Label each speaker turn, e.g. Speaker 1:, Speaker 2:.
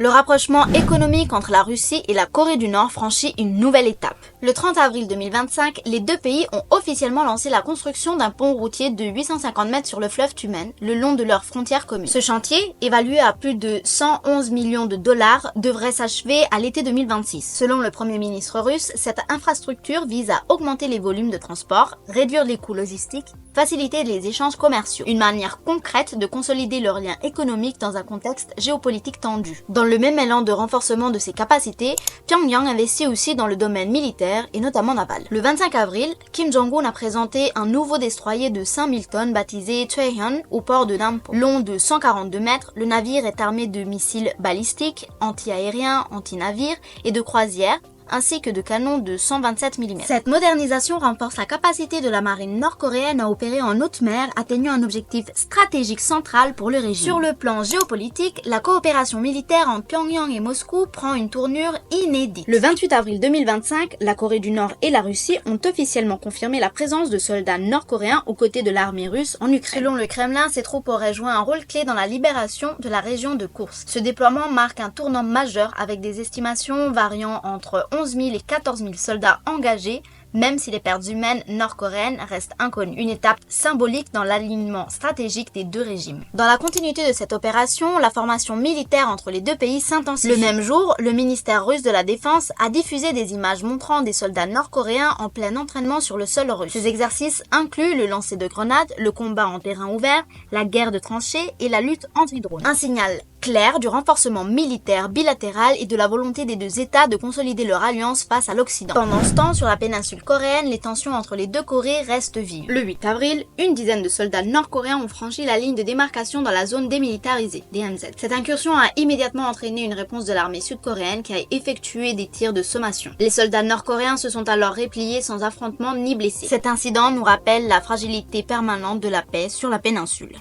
Speaker 1: Le rapprochement économique entre la Russie et la Corée du Nord franchit une nouvelle étape. Le 30 avril 2025, les deux pays ont officiellement lancé la construction d'un pont routier de 850 mètres sur le fleuve Tumen, le long de leurs frontières communes. Ce chantier, évalué à plus de 111 millions de dollars, devrait s'achever à l'été 2026. Selon le Premier ministre russe, cette infrastructure vise à augmenter les volumes de transport, réduire les coûts logistiques, faciliter les échanges commerciaux. Une manière concrète de consolider leurs liens économiques dans un contexte géopolitique tendu. Dans le même élan de renforcement de ses capacités, Pyongyang investit aussi dans le domaine militaire et notamment naval. Le 25 avril, Kim Jong-un a présenté un nouveau destroyer de 5000 tonnes baptisé Choehyun au port de Nampo. Long de 142 mètres, le navire est armé de missiles balistiques, anti-aériens, anti-navires et de croisières, ainsi que de canons de 127 mm. Cette modernisation renforce la capacité de la marine nord-coréenne à opérer en haute mer, atteignant un objectif stratégique central pour le régime. Sur le plan géopolitique, la coopération militaire entre Pyongyang et Moscou prend une tournure inédite. Le 28 avril 2025, la Corée du Nord et la Russie ont officiellement confirmé la présence de soldats nord-coréens aux côtés de l'armée russe en Ukraine. Selon le Kremlin, ces troupes auraient joué un rôle clé dans la libération de la région de Koursk. Ce déploiement marque un tournant majeur avec des estimations variant entre 11 000 et 14 000 soldats engagés, même si les pertes humaines nord-coréennes restent inconnues. Une étape symbolique dans l'alignement stratégique des deux régimes. Dans la continuité de cette opération, la formation militaire entre les deux pays s'intensifie. Le même jour, le ministère russe de la Défense a diffusé des images montrant des soldats nord-coréens en plein entraînement sur le sol russe. Ces exercices incluent le lancer de grenades, le combat en terrain ouvert, la guerre de tranchées et la lutte anti-drone. Un signal clair du renforcement militaire bilatéral et de la volonté des deux États de consolider leur alliance face à l'Occident. Pendant ce temps, sur la péninsule coréenne, les tensions entre les deux Corées restent vives. Le 8 avril, une dizaine de soldats nord-coréens ont franchi la ligne de démarcation dans la zone démilitarisée, DMZ. Cette incursion a immédiatement entraîné une réponse de l'armée sud-coréenne qui a effectué des tirs de sommation. Les soldats nord-coréens se sont alors repliés sans affrontement ni blessés. Cet incident nous rappelle la fragilité permanente de la paix sur la péninsule.